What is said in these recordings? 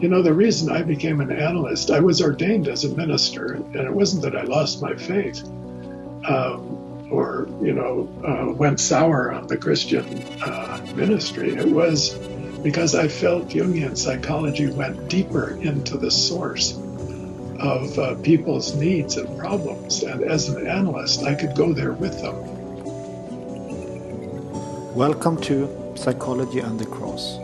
The reason I became an analyst, I was ordained as a minister, and it wasn't that I lost my faith or went sour on the Christian ministry. It was because I felt Jungian psychology went deeper into the source of people's needs and problems. And as an analyst, I could go there with them. Welcome to Psychology and the Cross.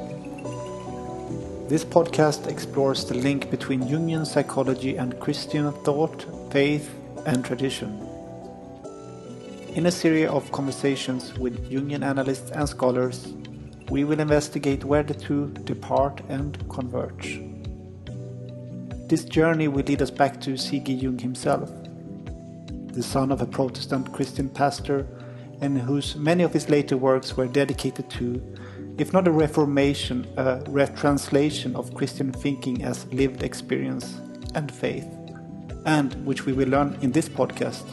This podcast explores the link between Jungian psychology and Christian thought, faith, and tradition. In a series of conversations with Jungian analysts and scholars, we will investigate where the two depart and converge. This journey will lead us back to C.G Jung himself, the son of a Protestant Christian pastor, and whose many of his later works were dedicated to, if not a reformation, a retranslation of Christian thinking as lived experience and faith, and, which we will learn in this podcast,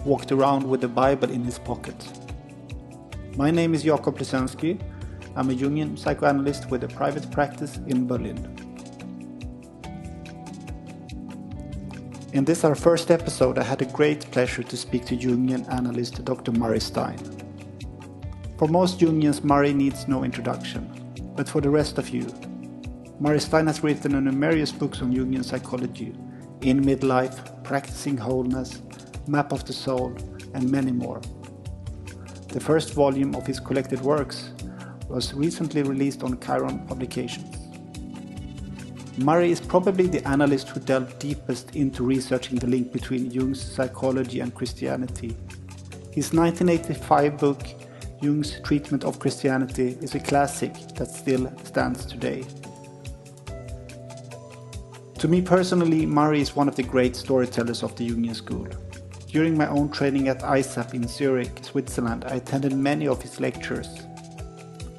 walked around with the Bible in his pocket. My name is Jakob Lusensky. I'm a Jungian psychoanalyst with a private practice in Berlin. In this, our first episode, I had a great pleasure to speak to Jungian analyst Dr. Murray Stein. For most Jungians, Murray needs no introduction, but for the rest of you, Murray Stein has written numerous books on Jungian psychology, In Midlife, Practicing Wholeness, Map of the Soul, and many more. The first volume of his collected works was recently released on Chiron Publications. Murray is probably the analyst who delved deepest into researching the link between Jung's psychology and Christianity. His 1985 book, Jung's Treatment of Christianity, is a classic that still stands today. To me personally, Murray is one of the great storytellers of the Jungian school. During my own training at ISAP in Zurich, Switzerland, I attended many of his lectures.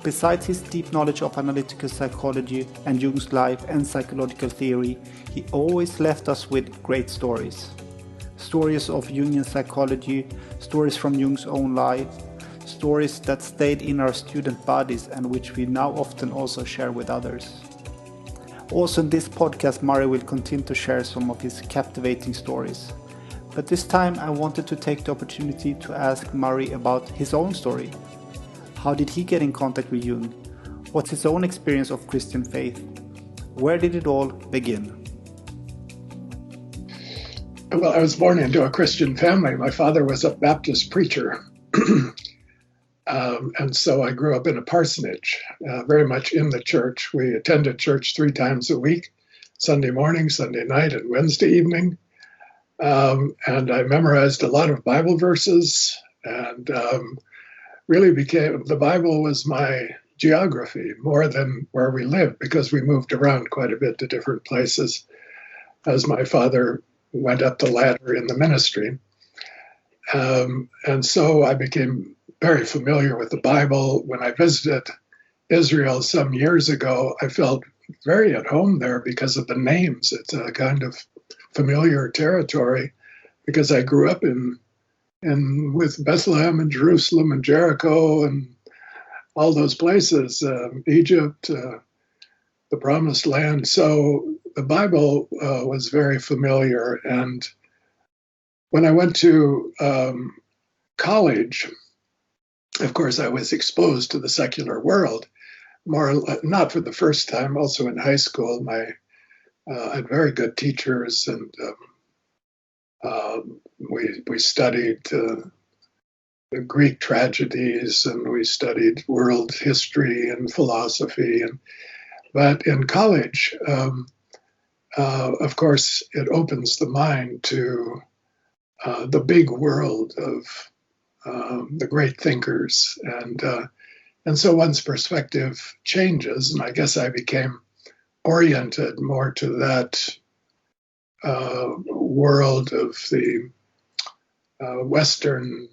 Besides his deep knowledge of analytical psychology and Jung's life and psychological theory, he always left us with great stories. Stories of Jungian psychology, stories from Jung's own life, stories that stayed in our student bodies and which we now often also share with others. Also in this podcast, Murray will continue to share some of his captivating stories. But this time I wanted to take the opportunity to ask Murray about his own story. How did he get in contact with Jung? What's his own experience of Christian faith? Where did it all begin? Well, I was born into a Christian family. My father was a Baptist preacher. And so I grew up in a parsonage, very much in the church. We attended church 3 times a week, Sunday morning, Sunday night, and Wednesday evening. And I memorized a lot of Bible verses and really the Bible was my geography more than where we lived, because we moved around quite a bit to different places as my father went up the ladder in the ministry. And so I became very familiar with the Bible. When I visited Israel some years ago, I felt very at home there because of the names. It's a kind of familiar territory because I grew up with Bethlehem and Jerusalem and Jericho and all those places, Egypt, the Promised Land. So the Bible was very familiar. And when I went to college, of course, I was exposed to the secular world, not for the first time. Also in high school, I had very good teachers, and we studied the Greek tragedies, and we studied world history and philosophy. But in college, of course, it opens the mind to the big world of the great thinkers, and so one's perspective changes. And I guess I became oriented more to that world of the Western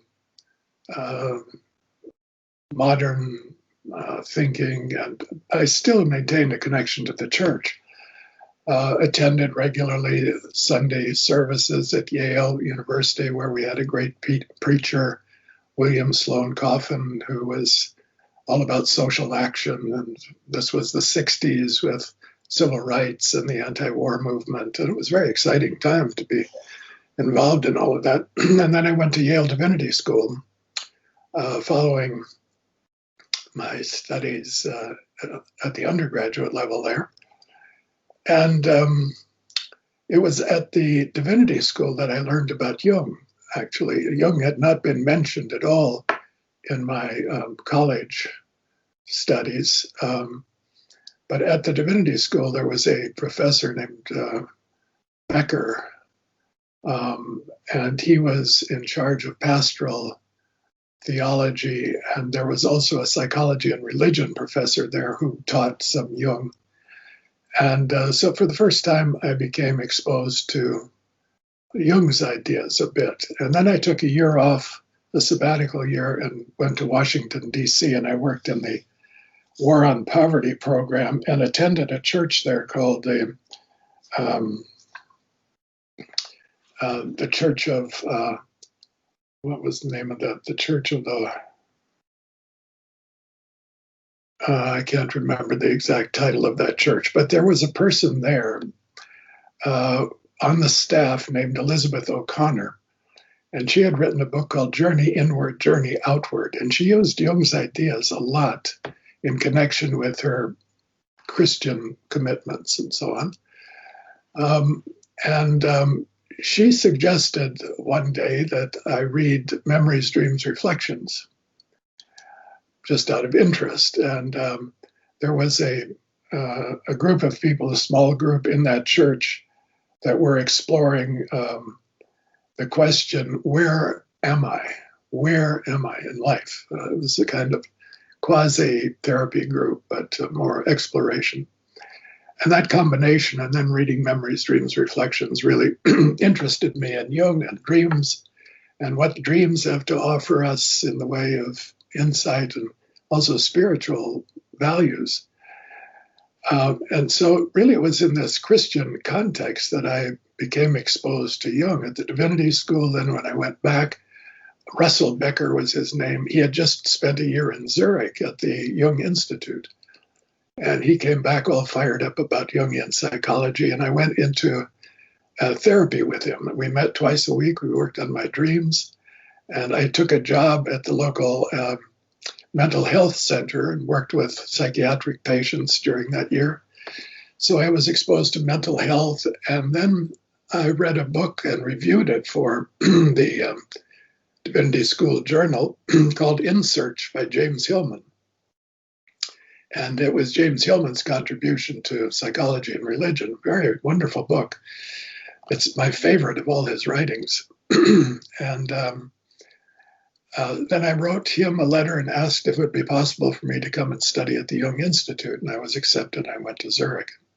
modern thinking, and I still maintained a connection to the church. Attended regularly Sunday services at Yale University, where we had a great preacher, William Sloane Coffin, who was all about social action. And this was the 60s with civil rights and the anti-war movement. And it was a very exciting time to be involved in all of that. And then I went to Yale Divinity School following my studies at the undergraduate level there. And it was at the divinity school that I learned about Jung, actually. Jung had not been mentioned at all in my college studies. But at the divinity school, there was a professor named Becker, and he was in charge of pastoral theology. And there was also a psychology and religion professor there who taught some Jung. And so for the first time, I became exposed to Jung's ideas a bit. And then I took a year off, a sabbatical year, and went to Washington, D.C., and I worked in the War on Poverty program and attended a church there called the Church of, what was the name of the Church of the, I can't remember the exact title of that church, but there was a person there on the staff named Elizabeth O'Connor, and she had written a book called Journey Inward, Journey Outward, and she used Jung's ideas a lot in connection with her Christian commitments and so on. She suggested one day that I read Memories, Dreams, Reflections, just out of interest. And there was a group of people, a small group in that church that were exploring the question, where am I? Where am I in life? It was a kind of quasi-therapy group, but more exploration. And that combination, and then reading Memories, Dreams, Reflections, really interested me in Jung and dreams and what dreams have to offer us in the way of insight and also spiritual values. And so really it was in this Christian context that I became exposed to Jung at the divinity school. Then when I went back, Russell Becker was his name. He had just spent a year in Zurich at the Jung Institute. And he came back all fired up about Jungian psychology. And I went into therapy with him. We met twice a week. We worked on my dreams. And I took a job at the local mental health center and worked with psychiatric patients during that year. So I was exposed to mental health. And then I read a book and reviewed it for the Divinity School Journal called In Search by James Hillman. And it was James Hillman's contribution to psychology and religion. Very wonderful book. It's my favorite of all his writings. And then I wrote him a letter and asked if it would be possible for me to come and study at the Jung Institute. And I was accepted. I went to Zurich and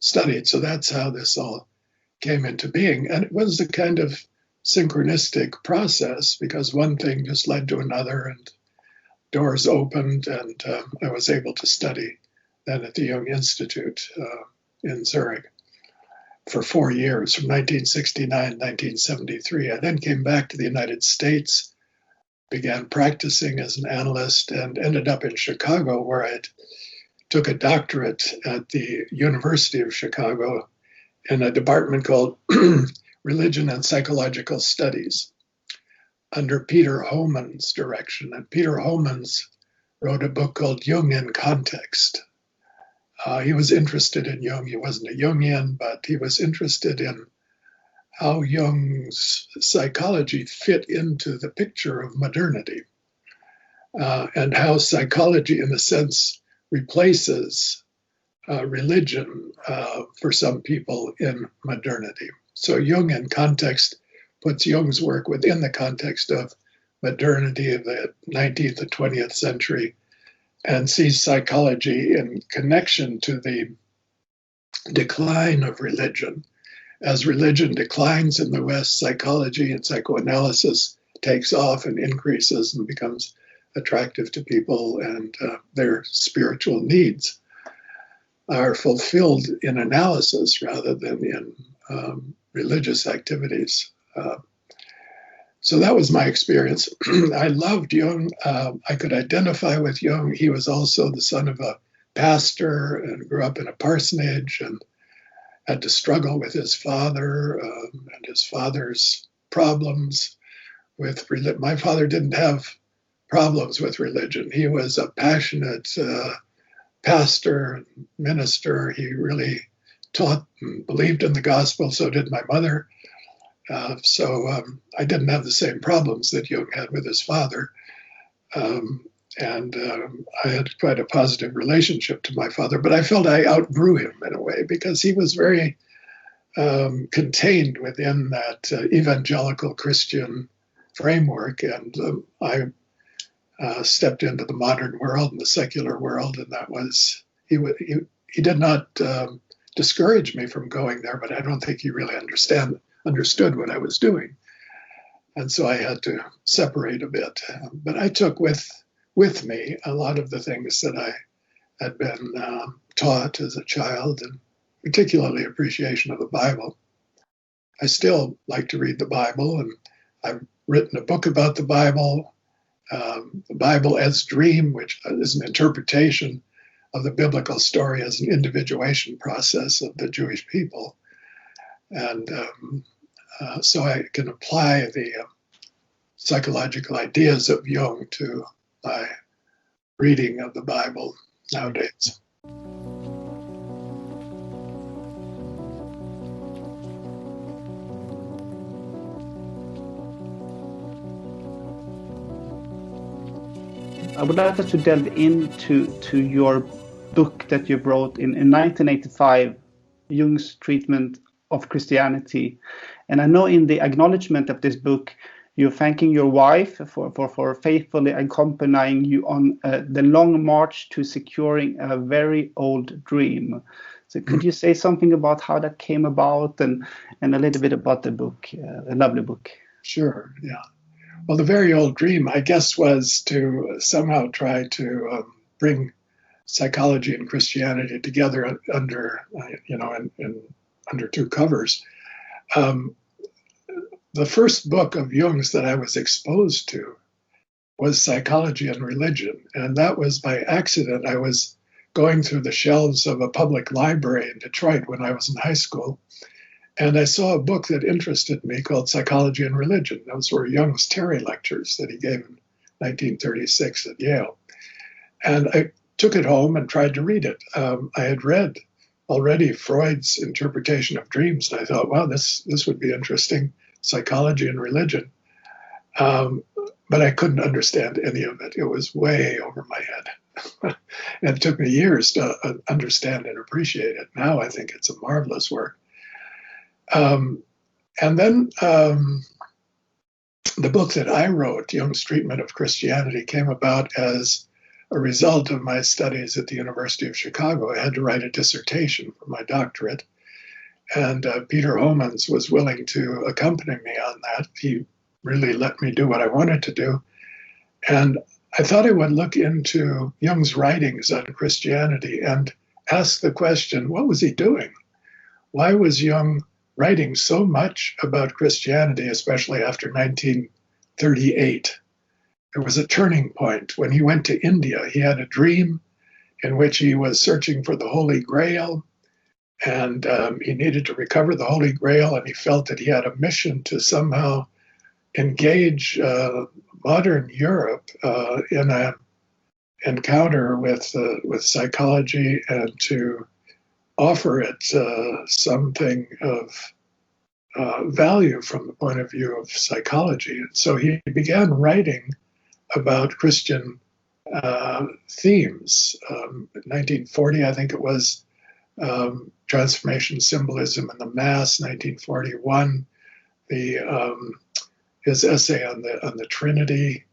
studied. So that's how this all came into being. And it was a kind of synchronistic process because one thing just led to another and doors opened, and I was able to study then at the Jung Institute in Zurich for 4 years, from 1969 to 1973. I then came back to the United States, began practicing as an analyst, and ended up in Chicago, where I took a doctorate at the University of Chicago in a department called Religion and Psychological Studies, under Peter Homan's direction. And Peter Homans wrote a book called Jung in Context. He was interested in Jung. He wasn't a Jungian, but he was interested in how Jung's psychology fit into the picture of modernity, and how psychology, in a sense, replaces religion for some people in modernity. So Jung in Context puts Jung's work within the context of modernity of the 19th and 20th century and sees psychology in connection to the decline of religion. As religion declines in the West, psychology and psychoanalysis takes off and increases and becomes attractive to people, and their spiritual needs are fulfilled in analysis rather than in religious activities. So that was my experience. I loved Jung. I could identify with Jung. He was also the son of a pastor and grew up in a parsonage and had to struggle with his father and his father's problems with religion. My father didn't have problems with religion. He was a passionate pastor, minister. He really taught and believed in the gospel. So did my mother. So I didn't have the same problems that Jung had with his father. And I had quite a positive relationship to my father, but I felt I outgrew him in a way because he was very contained within that evangelical Christian framework. And I stepped into the modern world and the secular world, and that was, he did not discourage me from going there, but I don't think he really understood what I was doing. And so I had to separate a bit. But I took with me a lot of the things that I had been taught as a child, and particularly appreciation of the Bible. I still like to read the Bible, and I've written a book about the Bible as Dream, which is an interpretation of the biblical story as an individuation process of the Jewish people. And so I can apply the psychological ideas of Jung to my reading of the Bible nowadays. I would like us to delve into your book that you wrote in 1985, Jung's Treatment of Christianity. And I know in the acknowledgement of this book, you're thanking your wife for faithfully accompanying you on the long march to securing a very old dream. So could you say something about how that came about and a little bit about the book, a lovely book? Sure, yeah. Well, the very old dream, I guess, was to somehow try to bring psychology and Christianity together under, under two covers. The first book of Jung's that I was exposed to was Psychology and Religion, and that was by accident. I was going through the shelves of a public library in Detroit when I was in high school, and I saw a book that interested me called Psychology and Religion. Those were Jung's Terry lectures that he gave in 1936 at Yale. And I took it home and tried to read it. I had read already Freud's interpretation of dreams, and I thought, wow, this would be interesting, Psychology and Religion. But I couldn't understand any of it. It was way over my head. And it took me years to understand and appreciate it. Now I think it's a marvelous work. And then the book that I wrote, Jung's Treatment of Christianity, came about as a result of my studies at the University of Chicago. I had to write a dissertation for my doctorate, and Peter Homans was willing to accompany me on that. He really let me do what I wanted to do. And I thought I would look into Jung's writings on Christianity and ask the question, what was he doing? Why was Jung writing so much about Christianity, especially after 1938? It was a turning point. When he went to India, he had a dream in which he was searching for the Holy Grail, and he needed to recover the Holy Grail, and he felt that he had a mission to somehow engage modern Europe in an encounter with psychology and to offer it something of value from the point of view of psychology. And so he began writing about Christian themes. In 1940, I think it was, Transformation, Symbolism, and the Mass. 1941, his essay on the Trinity,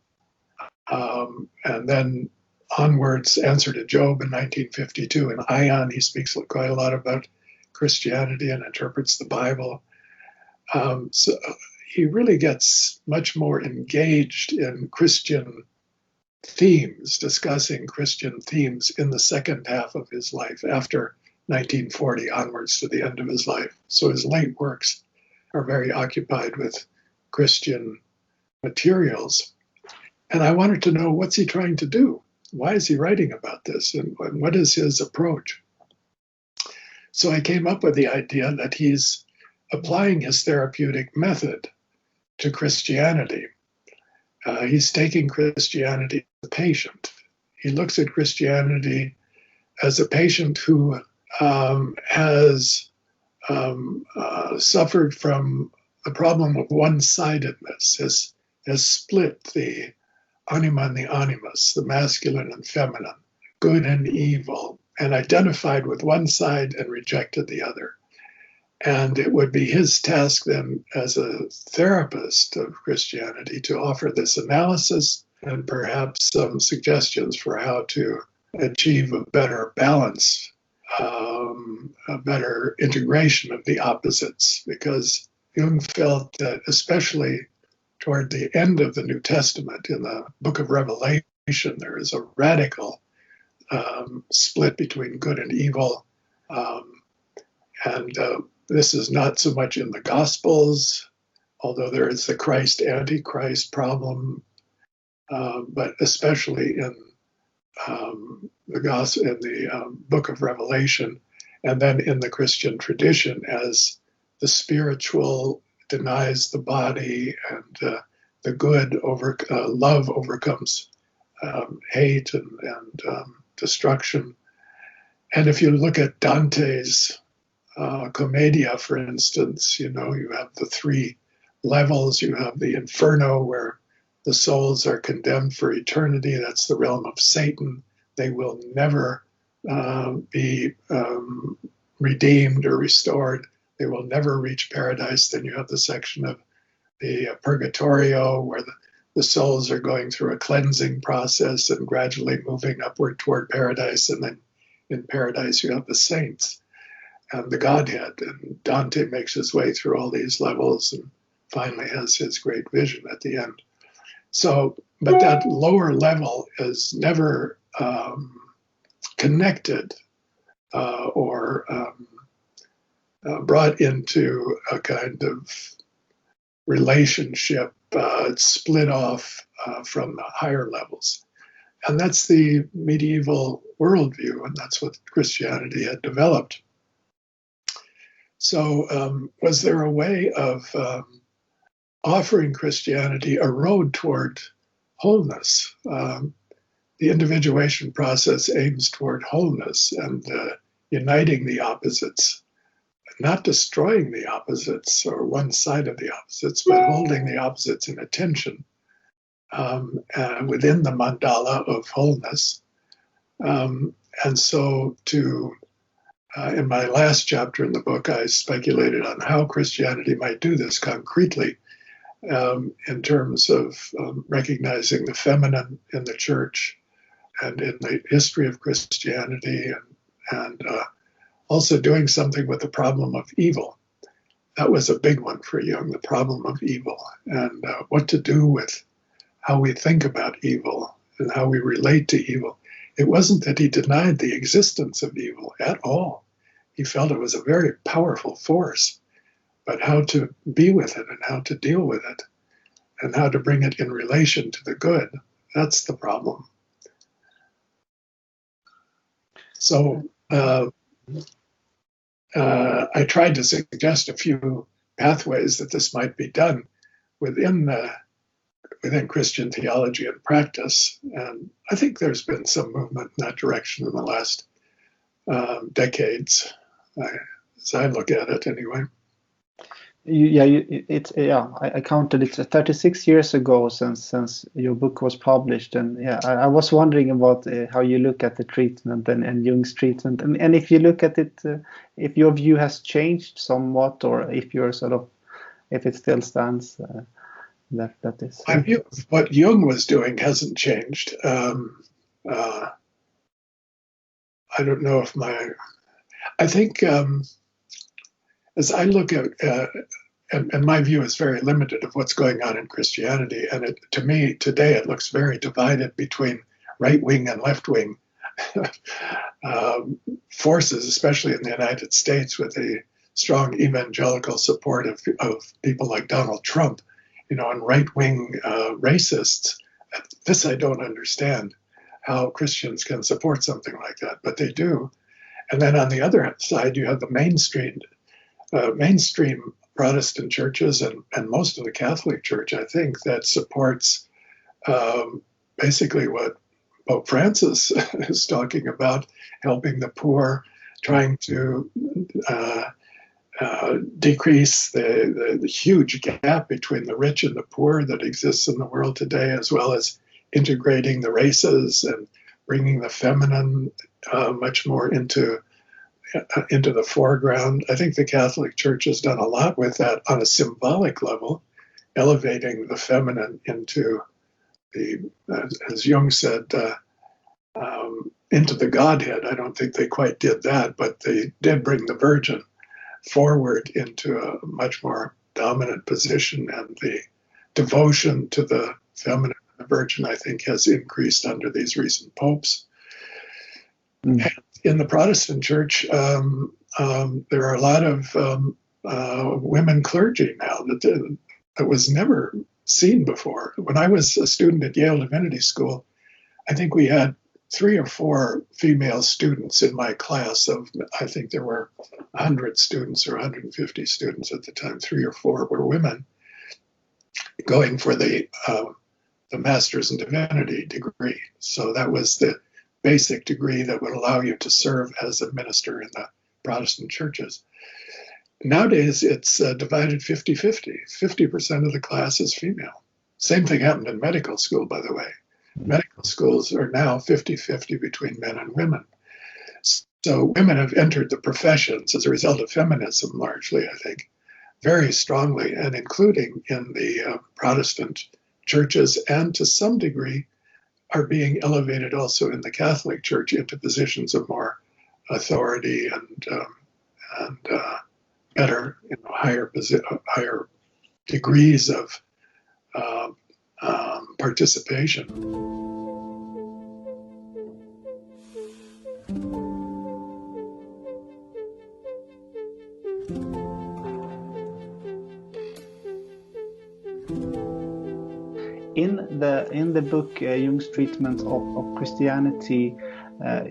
and then onwards, Answer to Job in 1952. In Ion, he speaks quite a lot about Christianity and interprets the Bible. So he really gets much more engaged in Christian themes, discussing Christian themes in the second half of his life, after 1940 onwards to the end of his life. So his late works are very occupied with Christian materials. And I wanted to know, what's he trying to do? why is he writing about this, and what is his approach? So I came up with the idea that he's applying his therapeutic method to Christianity. He's taking Christianity as a patient. He looks at Christianity as a patient who has suffered from the problem of one-sidedness, has split the anima and the animus, the masculine and feminine, good and evil, and identified with one side and rejected the other. And it would be his task then as a therapist of Christianity to offer this analysis and perhaps some suggestions for how to achieve a better balance, a better integration of the opposites, because Jung felt that especially toward the end of the New Testament, in the book of Revelation, there is a radical split between good and evil. And this is not so much in the Gospels, although there is the Christ-Antichrist problem, but especially in the Gospel, in the book of Revelation, and then in the Christian tradition, as the spiritual denies the body, and the good love overcomes hate and destruction. And if you look at Dante's Commedia, for instance, you have the three levels. You have the Inferno, where the souls are condemned for eternity. That's the realm of Satan. They will never be redeemed or restored. They will never reach paradise. Then you have the section of the Purgatorio, where the souls are going through a cleansing process and gradually moving upward toward paradise. And then in paradise, you have the saints and the Godhead. And Dante makes his way through all these levels and finally has his great vision at the end. So, but that lower level is never connected or brought into a kind of relationship. It's split off from the higher levels. And that's the medieval worldview, and that's what Christianity had developed. So was there a way of offering Christianity a road toward wholeness? The individuation process aims toward wholeness and uniting the opposites, not destroying the opposites or one side of the opposites, but holding the opposites in attention within the mandala of wholeness. And so in my last chapter in the book, I speculated on how Christianity might do this concretely in terms of recognizing the feminine in the church and in the history of Christianity, and also doing something with the problem of evil. That was a big one for Jung, the problem of evil, and what to do with how we think about evil and how we relate to evil. It wasn't that he denied the existence of evil at all. He felt it was a very powerful force, but how to be with it and how to deal with it and how to bring it in relation to the good, that's the problem. So I tried to suggest a few pathways that this might be done within Christian theology and practice. And I think there's been some movement in that direction in the last decades, as I look at it anyway. I counted it's 36 years ago since your book was published, and I was wondering about how you look at the treatment and Jung's treatment, and if you look at it, if your view has changed somewhat, or if you're if it still stands. That is. My view of what Jung was doing hasn't changed. I don't know if I think as I look at, and my view is very limited of what's going on in Christianity, and to me today it looks very divided between right-wing and left-wing forces, especially in the United States, with a strong evangelical support of people like Donald Trump, and right-wing racists. This I don't understand. how Christians can support something like that, but they do. And then on the other side, you have the mainstream Protestant churches and most of the Catholic Church, I think, that supports basically what Pope Francis is talking about, helping the poor, trying to decrease the huge gap between the rich and the poor that exists in the world today, as well as integrating the races and bringing the feminine much more into the foreground. I think the Catholic Church has done a lot with that on a symbolic level, elevating the feminine into the, as Jung said, into the Godhead. I don't think they quite did that, but they did bring the Virgin forward into a much more dominant position, and the devotion to the feminine and the Virgin, I think, has increased under these recent popes. Mm. In the Protestant Church, there are a lot of women clergy now that was never seen before. When I was a student at Yale Divinity School, I think we had 3 or 4 female students in my class. I think there were 100 students or 150 students at the time. 3 or 4 were women going for the Master's in Divinity degree. So that was the basic degree that would allow you to serve as a minister in the Protestant churches. Nowadays, it's divided 50-50. 50% of the class is female. Same thing happened in medical school, by the way. Medical schools are now 50-50 between men and women. So women have entered the professions as a result of feminism, largely, I think, very strongly, and including in the Protestant churches, and to some degree are being elevated also in the Catholic Church into positions of more authority and better, higher degrees of participation. In the book Jung's Treatment of Christianity,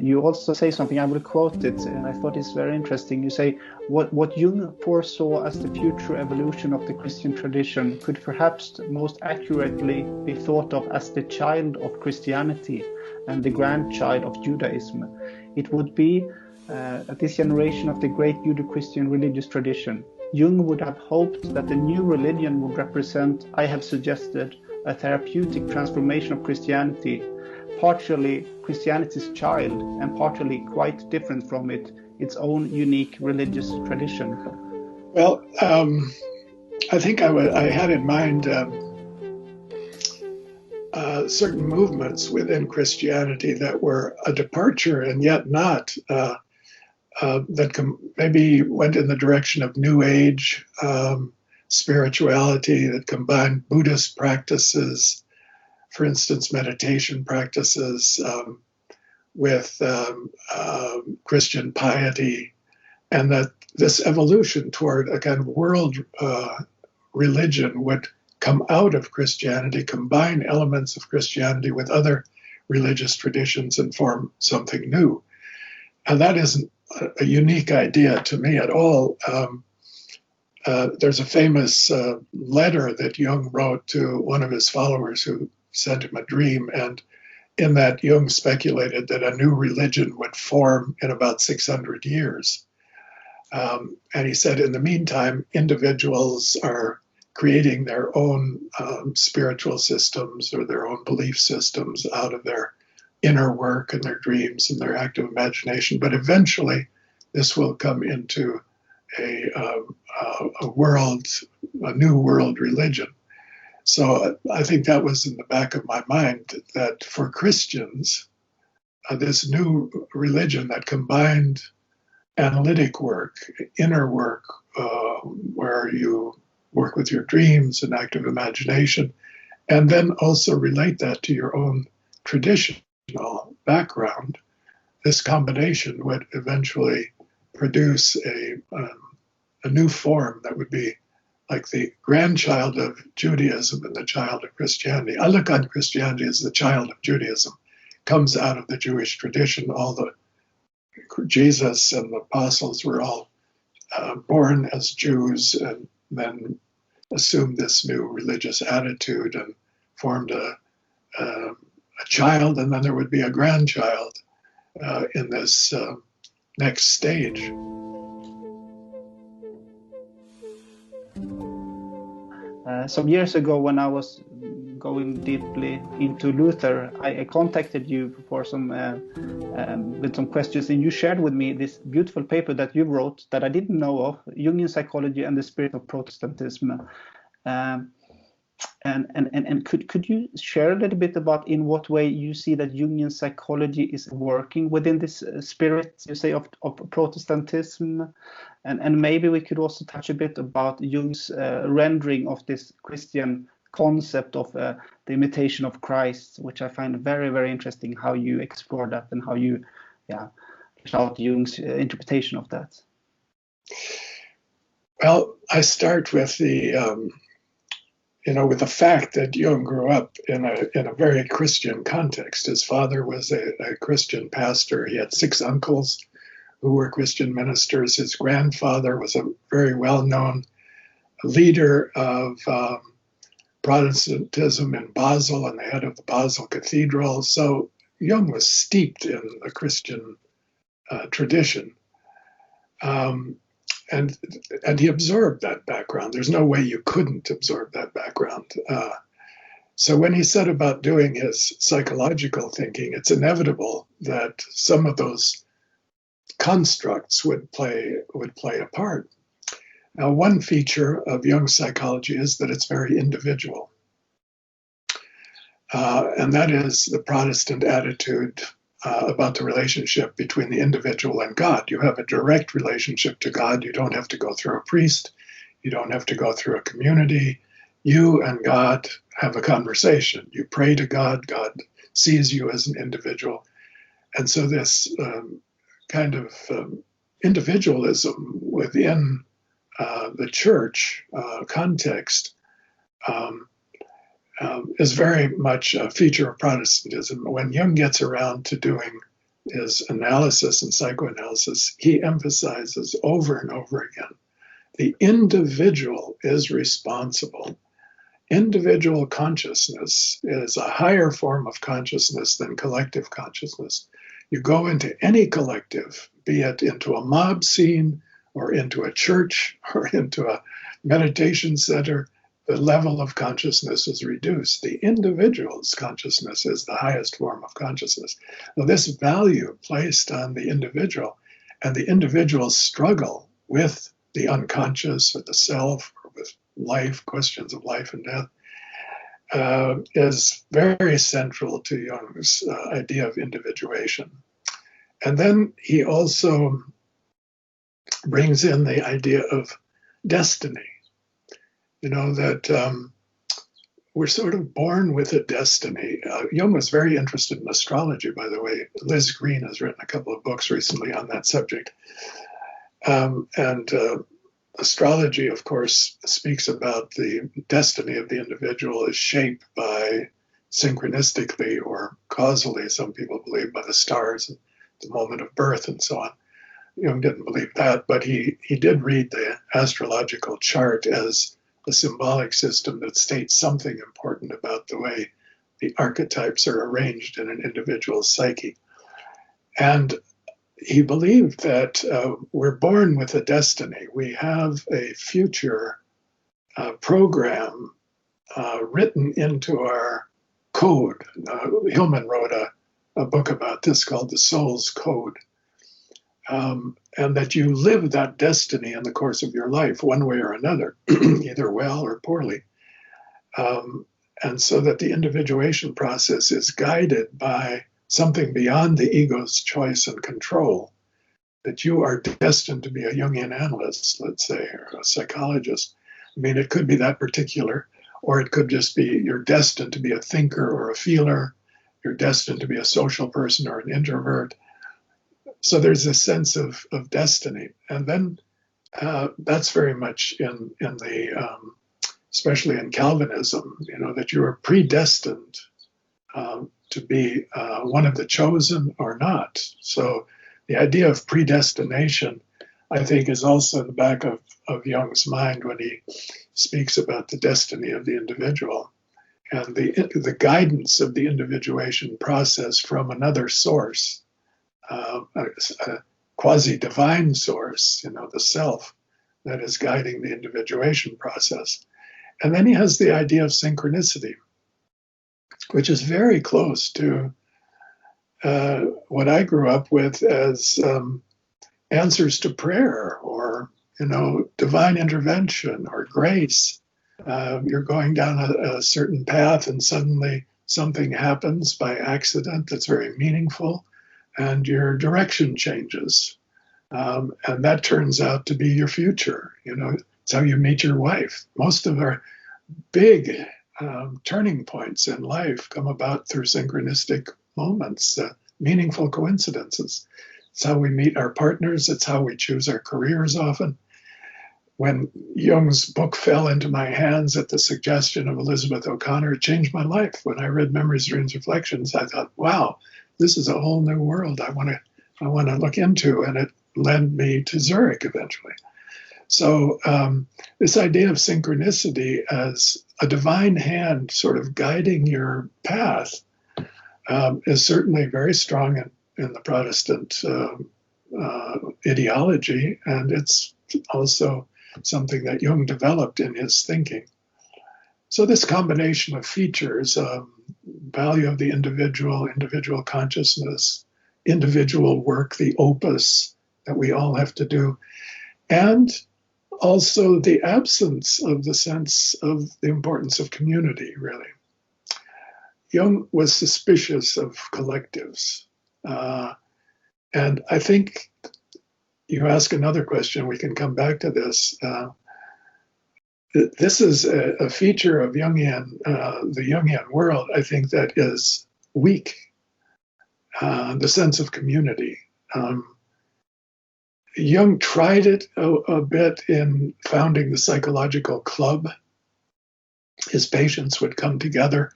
you also say something, I will quote it, and I thought it's very interesting. You say, what Jung foresaw as the future evolution of the Christian tradition could perhaps most accurately be thought of as the child of Christianity and the grandchild of Judaism. It would be this generation of the great Judeo-Christian religious tradition. Jung would have hoped that the new religion would represent, I have suggested, a therapeutic transformation of Christianity, partially Christianity's child and partially quite different from it, its own unique religious tradition. Well, I think I had in mind certain movements within Christianity that were a departure and yet not, that maybe went in the direction of New Age spirituality, that combined Buddhist practices, for instance, meditation practices, with Christian piety, and that this evolution toward a kind of world religion would come out of Christianity, combine elements of Christianity with other religious traditions and form something new. And that isn't a unique idea to me at all. There's a famous letter that Jung wrote to one of his followers who sent him a dream, and in that Jung speculated that a new religion would form in about 600 years. And he said, in the meantime, individuals are creating their own spiritual systems or their own belief systems out of their inner work and their dreams and their active imagination. But eventually, this will come into a new world religion. So I think that was in the back of my mind, that for Christians, this new religion that combined analytic work, inner work, where you work with your dreams and active imagination, and then also relate that to your own traditional background, this combination would eventually produce a new form that would be like the grandchild of Judaism and the child of Christianity. I look on Christianity as the child of Judaism. comes out of the Jewish tradition. All the Jesus and the apostles were all born as Jews and then assumed this new religious attitude and formed a child, and then there would be a grandchild in this next stage. Some years ago, when I was going deeply into Luther, I contacted you for some with some questions, and you shared with me this beautiful paper that you wrote that I didn't know of, Jungian Psychology and the Spirit of Protestantism. And could you share a little bit about in what way you see that Jungian psychology is working within this spirit, you say, of Protestantism? And maybe we could also touch a bit about Jung's rendering of this Christian concept of the imitation of Christ, which I find very, very interesting, how you explore that and how you flesh out Jung's interpretation of that. Well, I start with with the fact that Jung grew up in a very Christian context. His father was a Christian pastor. He had 6 uncles who were Christian ministers. His grandfather was a very well-known leader of Protestantism in Basel and the head of the Basel Cathedral. So Jung was steeped in a Christian tradition. And he absorbed that background. There's no way you couldn't absorb that background. So when he set about doing his psychological thinking, it's inevitable that some of those constructs would play a part. Now, one feature of Jung's psychology is that it's very individual. And that is the Protestant attitude about the relationship between the individual and God. You have a direct relationship to God. You don't have to go through a priest. You don't have to go through a community. You and God have a conversation. You pray to God. God sees you as an individual. And so this kind of individualism within the church context is very much a feature of Protestantism. When Jung gets around to doing his analysis and psychoanalysis, he emphasizes over and over again, the individual is responsible. Individual consciousness is a higher form of consciousness than collective consciousness. You go into any collective, be it into a mob scene or into a church or into a meditation center, the level of consciousness is reduced. The individual's consciousness is the highest form of consciousness. Now, this value placed on the individual and the individual's struggle with the unconscious, with the self, or with life, questions of life and death, is very central to Jung's idea of individuation. And then he also brings in the idea of destiny. That we're sort of born with a destiny. Jung was very interested in astrology, by the way. Liz Green has written a couple of books recently on that subject. And astrology, of course, speaks about the destiny of the individual is shaped by synchronistically or causally, some people believe, by the stars and the moment of birth and so on. Jung didn't believe that, but he did read the astrological chart as a symbolic system that states something important about the way the archetypes are arranged in an individual's psyche. And he believed that we're born with a destiny. We have a future program written into our code. Hillman wrote a book about this called The Soul's Code. And that you live that destiny in the course of your life, one way or another, either well or poorly. And so that the individuation process is guided by something beyond the ego's choice and control, that you are destined to be a Jungian analyst, let's say, or a psychologist. I mean, it could be that particular, or it could just be you're destined to be a thinker or a feeler, you're destined to be a social person or an introvert. So there's a sense of destiny. And then that's very much in the, especially in Calvinism, that you are predestined to be one of the chosen or not. So the idea of predestination, I think, is also in the back of Jung's mind when he speaks about the destiny of the individual and the guidance of the individuation process from another source, a quasi-divine source, the self that is guiding the individuation process. And then he has the idea of synchronicity, which is very close to what I grew up with as answers to prayer or, divine intervention or grace. You're going down a certain path and suddenly something happens by accident that's very meaningful and your direction changes. And that turns out to be your future. It's how you meet your wife. Most of our big turning points in life come about through synchronistic moments, meaningful coincidences. It's how we meet our partners. It's how we choose our careers often. When Jung's book fell into my hands at the suggestion of Elizabeth O'Connor, it changed my life. When I read Memories, Dreams, Reflections, I thought, wow, this is a whole new world I want to look into. And it led me to Zurich eventually. So this idea of synchronicity as a divine hand sort of guiding your path is certainly very strong in the Protestant ideology, and it's also something that Jung developed in his thinking. So this combination of features, value of the individual consciousness, individual work, the opus that we all have to do, and also the absence of the sense of the importance of community, really. Jung was suspicious of collectives. And I think you ask another question, we can come back to this. This is a feature of Jungian, the Jungian world, I think, that is weak, the sense of community. Jung tried it a bit in founding the psychological club. His patients would come together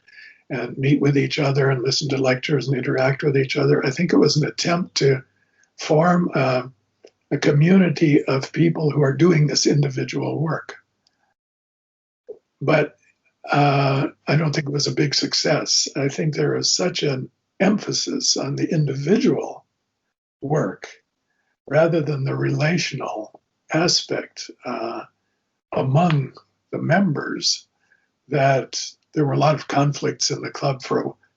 and meet with each other and listen to lectures and interact with each other. I think it was an attempt to form a community of people who are doing this individual work. But I don't think it was a big success. I think there is such an emphasis on the individual work rather than the relational aspect among the members that there were a lot of conflicts in the club.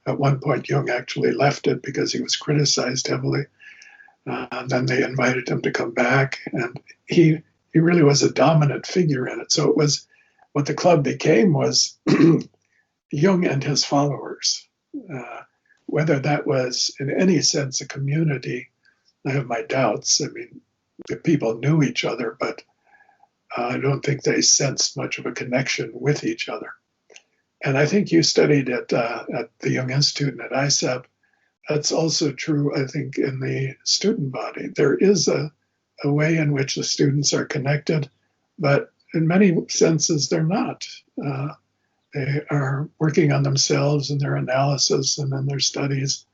At one point, Jung actually left it because he was criticized heavily. And then they invited him to come back, and he really was a dominant figure in it. So it was what the club became was Jung and his followers. Whether that was in any sense a community, I have my doubts. I mean, the people knew each other, but I don't think they sensed much of a connection with each other. And I think you studied at the Jung Institute and at ISEP. That's also true, I think, in the student body. There is a way in which the students are connected, but in many senses, they're not. They are working on themselves and their analysis and in their studies,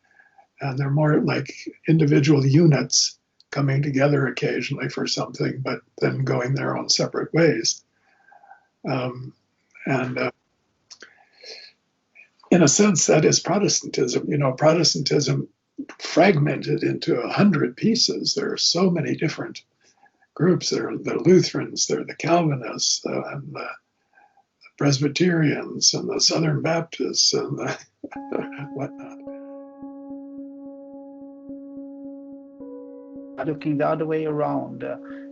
and they're more like individual units coming together occasionally for something, but then going their own separate ways. In a sense, that is Protestantism. Protestantism fragmented into 100 pieces. There are so many different groups. There are the Lutherans, there are the Calvinists, and the Presbyterians, and the Southern Baptists, and the whatnot. Looking the other way around,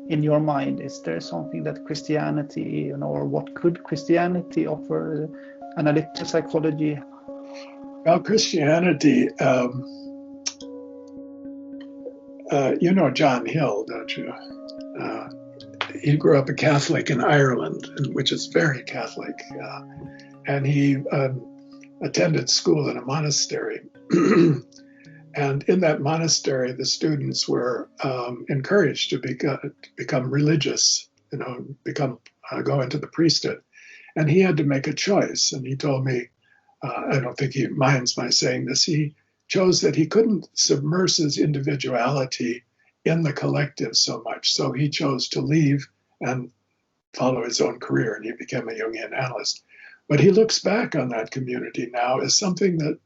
in your mind, is there something that Christianity, or what could Christianity offer analytical psychology? Well, Christianity, you know John Hill, don't you? He grew up a Catholic in Ireland, which is very Catholic, and he attended school in a monastery. And in that monastery, the students were encouraged to become religious, go into the priesthood. And he had to make a choice. And he told me, I don't think he minds my saying this, he chose that he couldn't submerge his individuality in the collective so much. So he chose to leave and follow his own career, and he became a Jungian analyst. But he looks back on that community now as something that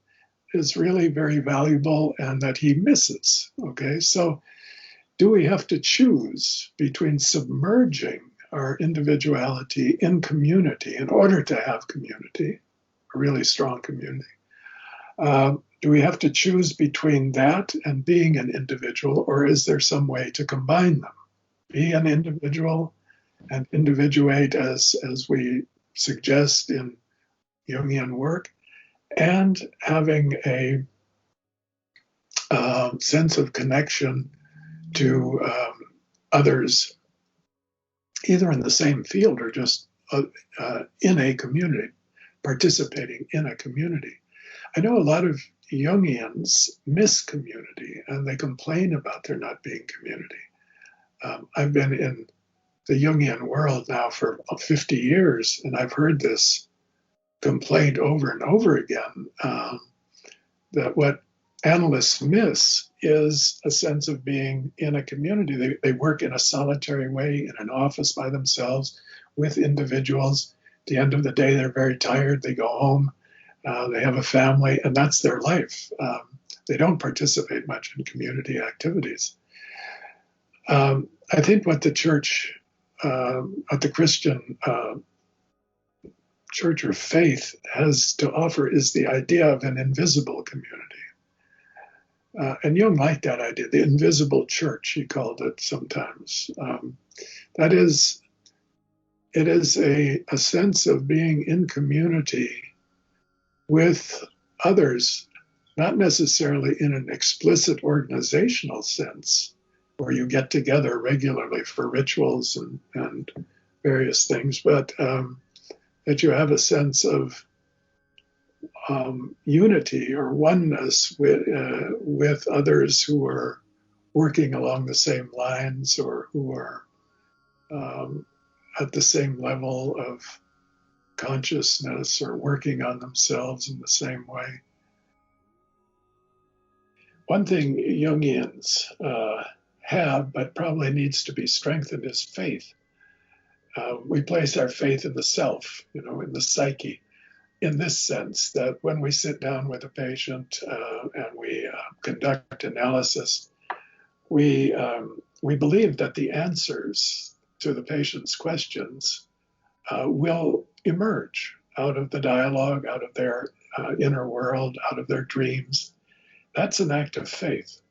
is really very valuable and that he misses. Okay, so do we have to choose between submerging our individuality in community in order to have community, a really strong community? Do we have to choose between that and being an individual, or is there some way to combine them? Be an individual and individuate as we suggest in Jungian work, and having a sense of connection to others, either in the same field or just in a community, participating in a community. I know a lot of Jungians miss community, and they complain about there not being community. I've been in the Jungian world now for 50 years, and I've heard this complaint over and over again, that what analysts miss is a sense of being in a community. They work in a solitary way in an office by themselves with individuals. At the end of the day, they're very tired. They go home. They have a family, and that's their life. They don't participate much in community activities. I think what the church, what the Christian church or faith has to offer is the idea of an invisible community. And Jung liked that idea, the invisible church, he called it sometimes. That is, it is a sense of being in community with others, not necessarily in an explicit organizational sense, where you get together regularly for rituals and various things, but that you have a sense of unity or oneness with others who are working along the same lines or who are at the same level of consciousness or working on themselves in the same way. One thing Jungians have, but probably needs to be strengthened, is faith. We place our faith in the self, in the psyche, in this sense that when we sit down with a patient and we conduct analysis, we believe that the answers to the patient's questions will emerge out of the dialogue, out of their inner world, out of their dreams. That's an act of faith.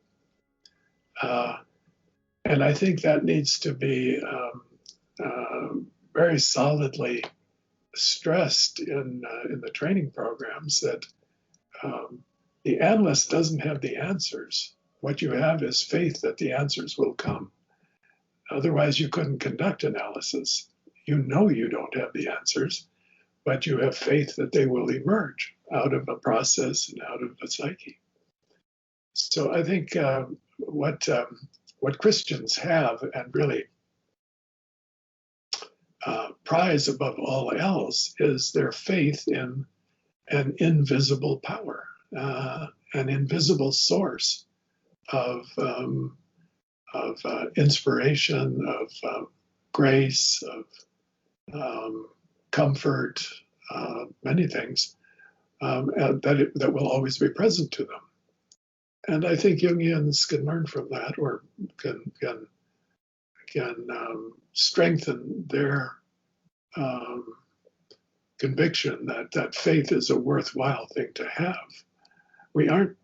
And I think that needs to be very solidly stressed in the training programs, that the analyst doesn't have the answers. What you have is faith that the answers will come. Otherwise, you couldn't conduct analysis. You know you don't have the answers, but you have faith that they will emerge out of a process and out of the psyche. So I think what Christians have and really prize above all else is their faith in an invisible power, an invisible source of inspiration, of grace, of comfort, many things that will always be present to them. And I think Jungians can learn from that, or can strengthen their conviction that faith is a worthwhile thing to have. We aren't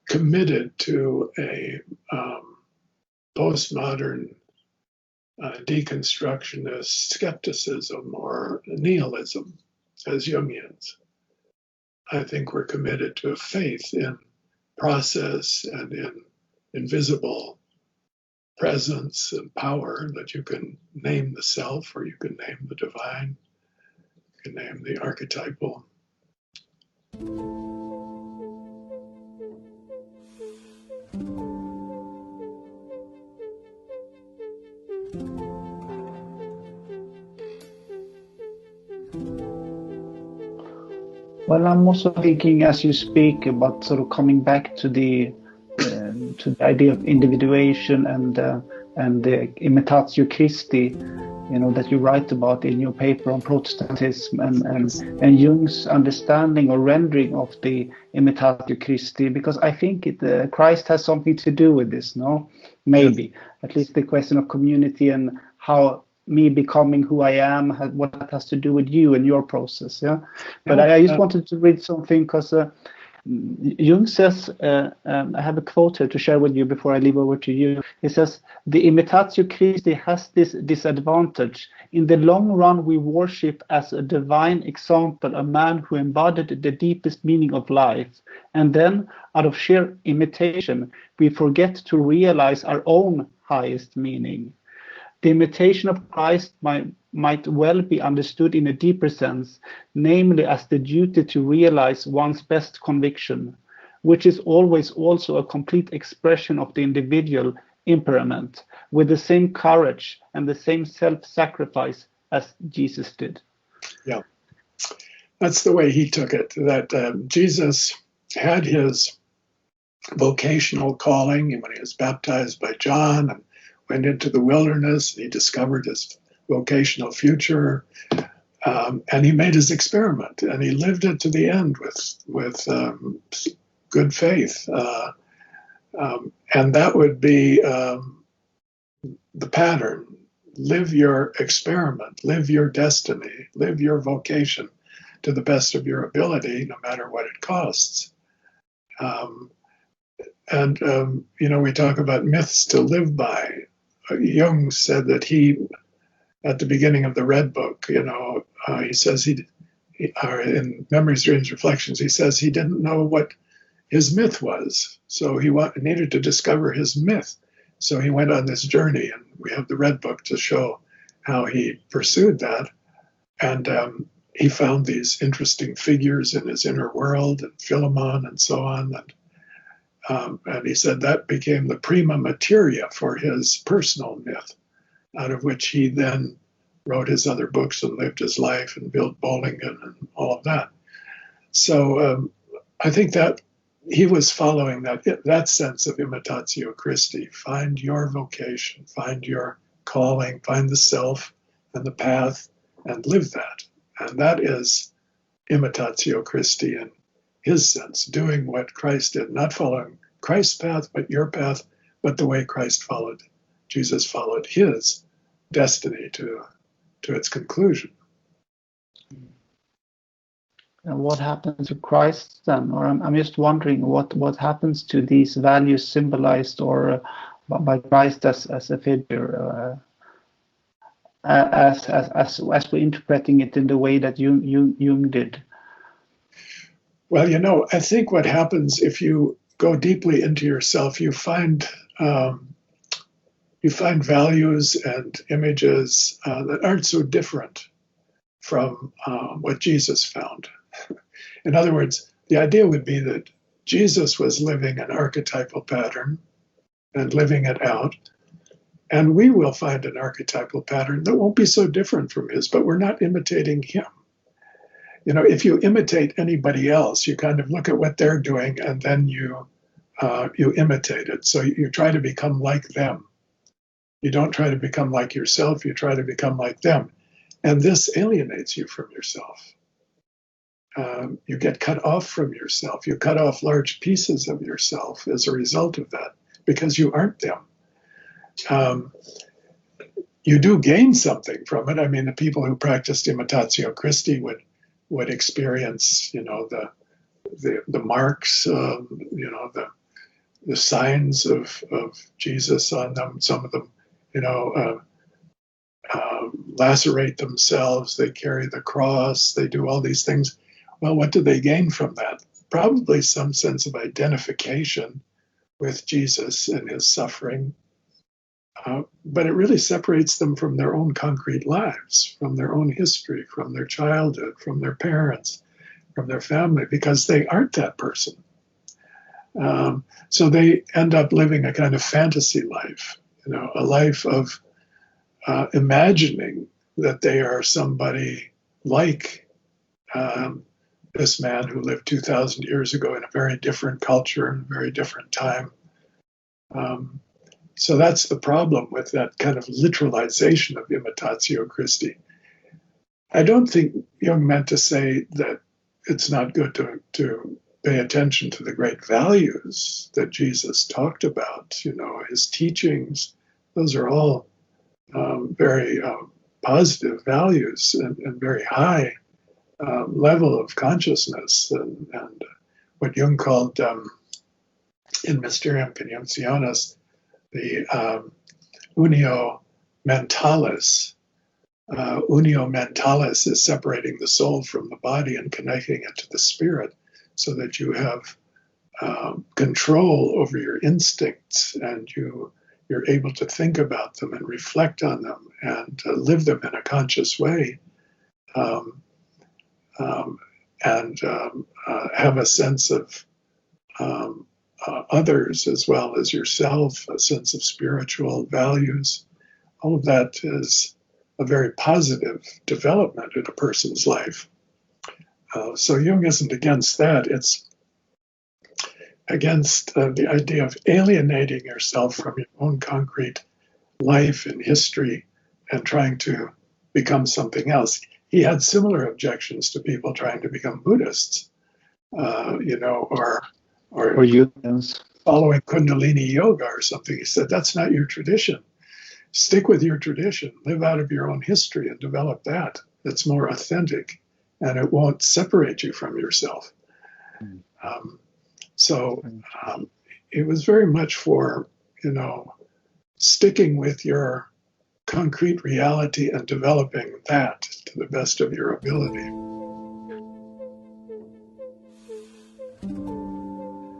committed to a postmodern deconstructionist skepticism or nihilism as Jungians. I think we're committed to a faith in process and in invisible presence and power, that you can name the self, or you can name the divine, you can name the archetypal. Well, I'm also thinking as you speak about sort of coming back to the idea of individuation and the Imitatio Christi, that you write about in your paper on Protestantism and Jung's understanding or rendering of the Imitatio Christi, because I think Christ has something to do with this, no? Maybe. At least the question of community and how me becoming who I am, what that has to do with you and your process, yeah? But I just wanted to read something because Jung says, I have a quote here to share with you before I leave over to you. He says, the Imitatio Christi has this disadvantage. In the long run, we worship as a divine example a man who embodied the deepest meaning of life. And then, out of sheer imitation, we forget to realize our own highest meaning. The imitation of Christ might well be understood in a deeper sense, namely as the duty to realize one's best conviction, which is always also a complete expression of the individual temperament, with the same courage and the same self-sacrifice as Jesus did. Yeah, that's the way he took it, that Jesus had his vocational calling when he was baptized by John and went into the wilderness. He discovered his vocational future, and he made his experiment, and he lived it to the end with good faith. And that would be the pattern. Live your experiment, live your destiny, live your vocation to the best of your ability, no matter what it costs. We talk about myths to live by. Jung said that he, at the beginning of the Red Book, he says in Memories, Dreams, Reflections, he says he didn't know what his myth was. So he needed to discover his myth. So he went on this journey, and we have the Red Book to show how he pursued that. And he found these interesting figures in his inner world, and Philemon and so on. And he said that became the prima materia for his personal myth, out of which he then wrote his other books and lived his life and built Bollingen and all of that. So I think that he was following that sense of Imitatio Christi. Find your vocation, find your calling, find the self and the path, and live that. And that is Imitatio Christi in his sense, doing what Christ did, not following Christ's path, but your path, but the way Jesus followed his destiny to its conclusion. And what happens to Christ then? Or I'm just wondering what happens to these values symbolized or by Christ as a figure, as we're interpreting it in the way that Jung did. Well, I think what happens if you go deeply into yourself, you find values and images that aren't so different from what Jesus found. In other words, the idea would be that Jesus was living an archetypal pattern and living it out, and we will find an archetypal pattern that won't be so different from his, but we're not imitating him. If you imitate anybody else, you kind of look at what they're doing and then you imitate it. So you try to become like them. You don't try to become like yourself, you try to become like them. And this alienates you from yourself. You get cut off from yourself. You cut off large pieces of yourself as a result of that, because you aren't them. You do gain something from it. I mean, the people who practiced Imitatio Christi would experience, the marks, the signs of Jesus on them. Some of them, lacerate themselves. They carry the cross. They do all these things. Well, what do they gain from that? Probably some sense of identification with Jesus and his suffering. But it really separates them from their own concrete lives, from their own history, from their childhood, from their parents, from their family, because they aren't that person. So they end up living a kind of fantasy life, a life of imagining that they are somebody like this man who lived 2,000 years ago in a very different culture and a very different time. So that's the problem with that kind of literalization of Imitatio Christi. I don't think Jung meant to say that it's not good to pay attention to the great values that Jesus talked about, his teachings. Those are all very positive values and very high level of consciousness, and what Jung called in Mysterium Conjunctionis the unio mentalis. Unio mentalis is separating the soul from the body and connecting it to the spirit, so that you have control over your instincts, and you're able to think about them and reflect on them and live them in a conscious way, and have a sense of others as well as yourself, a sense of spiritual values. All of that is a very positive development in a person's life. So Jung isn't against that. It's against the idea of alienating yourself from your own concrete life and history and trying to become something else. He had similar objections to people trying to become Buddhists, or Jungians. Following Kundalini yoga or something. He said, that's not your tradition. Stick with your tradition. Live out of your own history and develop that. That's more authentic, and it won't separate you from yourself. It was very much for, sticking with your concrete reality and developing that to the best of your ability.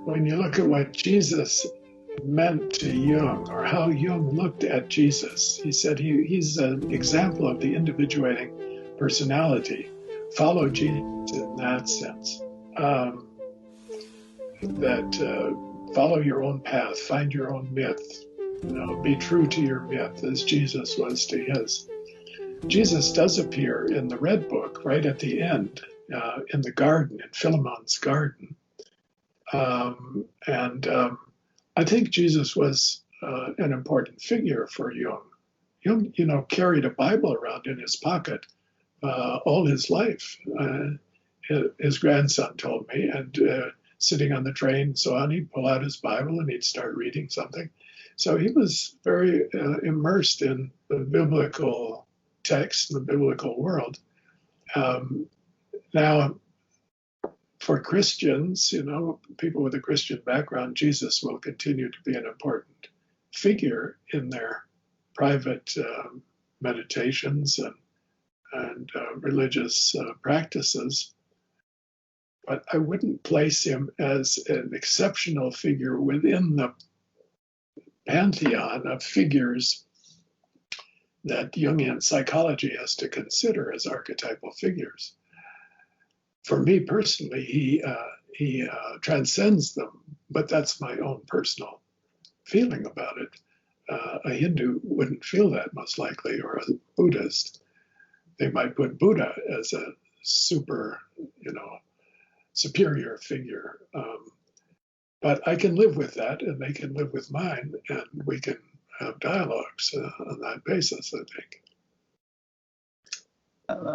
When you look at what Jesus meant to Jung, or how Jung looked at Jesus, he said he's an example of the individuating personality. Follow Jesus in that sense. Follow your own path, find your own myth, be true to your myth as Jesus was to his. Jesus does appear in the Red Book right at the end, in the garden, in Philemon's garden. I think Jesus was an important figure for Jung. Jung, carried a Bible around in his pocket all his life. His grandson told me, and sitting on the train and so on, he'd pull out his Bible and he'd start reading something. So he was very immersed in the biblical text, the biblical world. Now, for Christians, people with a Christian background, Jesus will continue to be an important figure in their private meditations and religious practices. But I wouldn't place him as an exceptional figure within the pantheon of figures that Jungian psychology has to consider as archetypal figures. For me personally, he transcends them, but that's my own personal feeling about it. A Hindu wouldn't feel that, most likely, or a Buddhist. They might put Buddha as a superior figure. But I can live with that, and they can live with mine, and we can have dialogues on that basis, I think.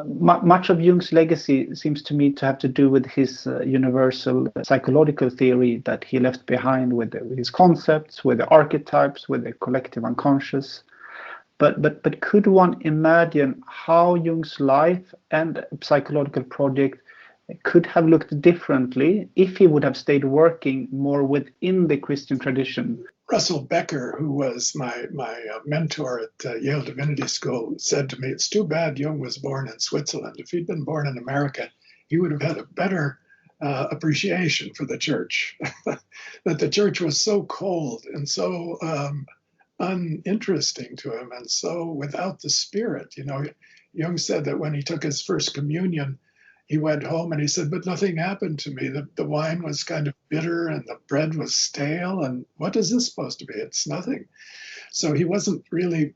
Much of Jung's legacy seems to me to have to do with his universal psychological theory that he left behind, with his concepts, with the archetypes, with the collective unconscious. But could one imagine how Jung's life and psychological project could have looked differently if he would have stayed working more within the Christian tradition? Russell Becker, who was my mentor at Yale Divinity School, said to me, it's too bad Jung was born in Switzerland. If he'd been born in America, he would have had a better appreciation for the church. That the church was so cold and so uninteresting to him, and so without the spirit. Jung said that when he took his first communion, he went home and he said, but nothing happened to me. The wine was kind of bitter and the bread was stale. And what is this supposed to be? It's nothing. So he wasn't really,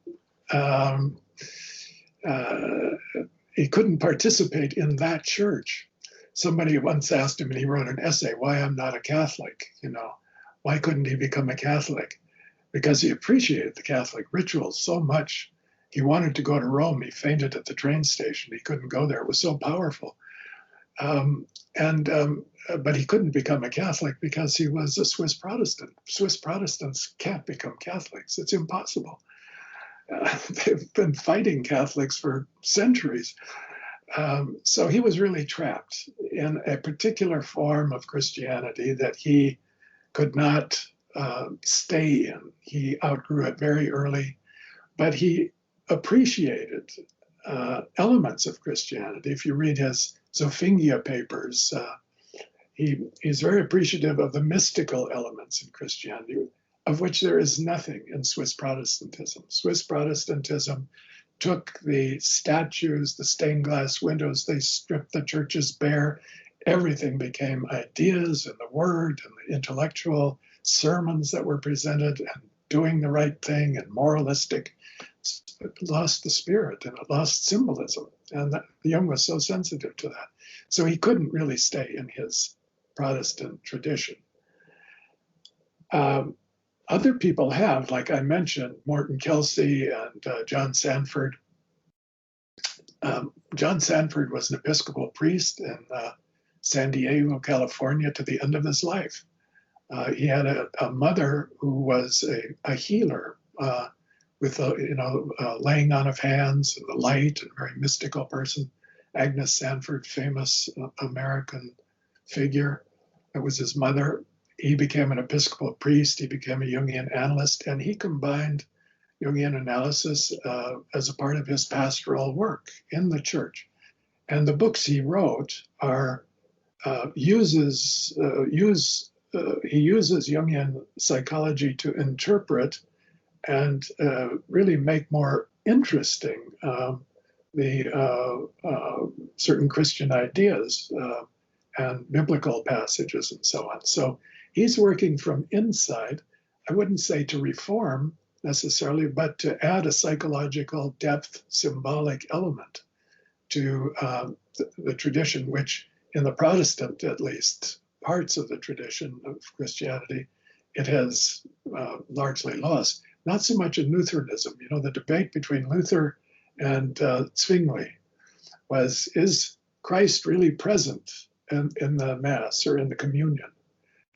he couldn't participate in that church. somebody once asked him, and he wrote an essay, "Why I'm Not a Catholic." Why couldn't he become a Catholic? Because he appreciated the Catholic rituals so much. He wanted to go to Rome. He fainted at the train station. He couldn't go there. It was so powerful. But he couldn't become a Catholic because he was a Swiss Protestant. Swiss Protestants can't become Catholics. It's impossible. They've been fighting Catholics for centuries. So he was really trapped in a particular form of Christianity that he could not stay in. He outgrew it very early, but he appreciated elements of Christianity. If you read his Zofingia papers, he's very appreciative of the mystical elements in Christianity, of which there is nothing in Swiss Protestantism. Swiss Protestantism took the statues, the stained glass windows, they stripped the churches bare. Everything became ideas and the word and the intellectual sermons that were presented and doing the right thing and moralistic. It lost the spirit and it lost symbolism. And Jung was so sensitive to that. So he couldn't really stay in his Protestant tradition. Other people have, like I mentioned, Morton Kelsey and John Sanford. John Sanford was an Episcopal priest in San Diego, California, to the end of his life. He had a mother who was a healer with laying on of hands and the light, and a very mystical person. Agnes Sanford, famous American figure. That was his mother. He became an Episcopal priest. He became a Jungian analyst, and he combined Jungian analysis as a part of his pastoral work in the church. And the books he wrote he uses Jungian psychology to interpret and really make more interesting the certain Christian ideas and biblical passages and so on. So he's working from inside, I wouldn't say to reform necessarily, but to add a psychological depth, symbolic element to the tradition, which in the Protestant, at least, parts of the tradition of Christianity, it has largely lost. Not so much in Lutheranism. The debate between Luther and Zwingli was, is Christ really present in the Mass or in the communion?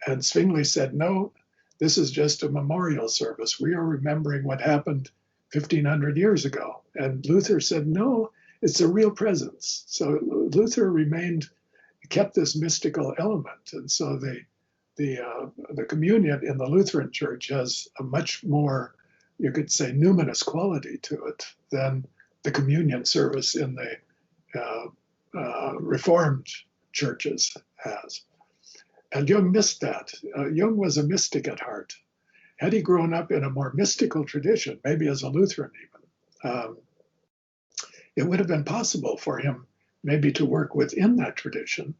And Zwingli said, no, this is just a memorial service. We are remembering what happened 1,500 years ago. And Luther said, no, it's a real presence. So Luther kept this mystical element. And so the communion in the Lutheran Church has a much more, you could say, numinous quality to it than the communion service in the Reformed churches has. And Jung missed that. Jung was a mystic at heart. Had he grown up in a more mystical tradition, maybe as a Lutheran even, it would have been possible for him maybe to work within that tradition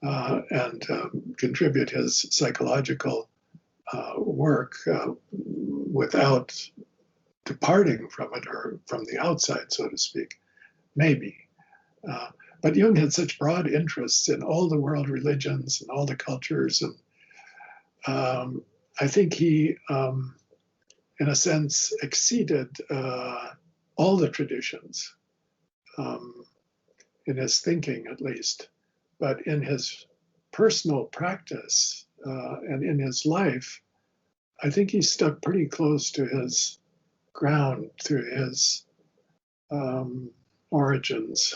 and contribute his psychological work without departing from it or from the outside, so to speak. Maybe. But Jung had such broad interests in all the world religions and all the cultures. And I think he, in a sense, exceeded all the traditions in his thinking, at least. But in his personal practice and in his life, I think he stuck pretty close to his ground through his origins.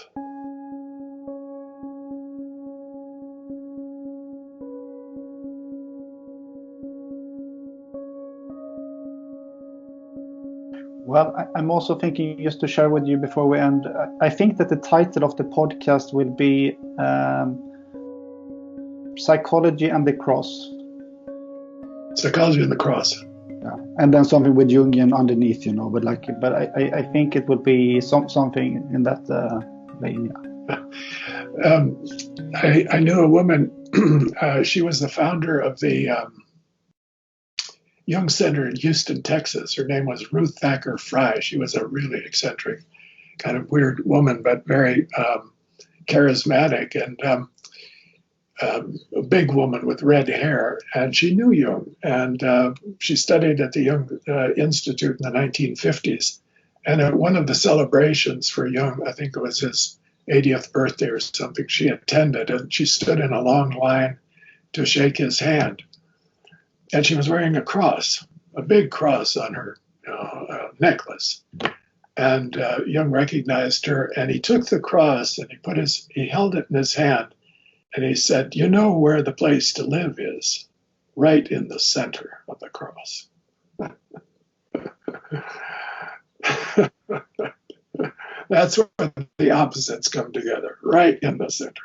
Well, I'm also thinking, just to share with you before we end, I think that the title of the podcast will be Psychology and the Cross. Psychology and the Cross. Yeah, and then something with Jungian underneath, but I think it would be something in that vein. Yeah. I knew a woman. She was the founder of the Jung Center in Houston, Texas. Her name was Ruth Thacker Fry. She was a really eccentric, kind of weird woman, but very charismatic. And a big woman with red hair, and she knew Jung, and she studied at the Jung Institute in the 1950s. And at one of the celebrations for Jung, I think it was his 80th birthday or something, she attended, and she stood in a long line to shake his hand. And she was wearing a cross, a big cross on her necklace. And Jung recognized her, and he took the cross and he held it in his hand, and he said, "You know where the place to live is? Right in the center of the cross." That's where the opposites come together, right in the center.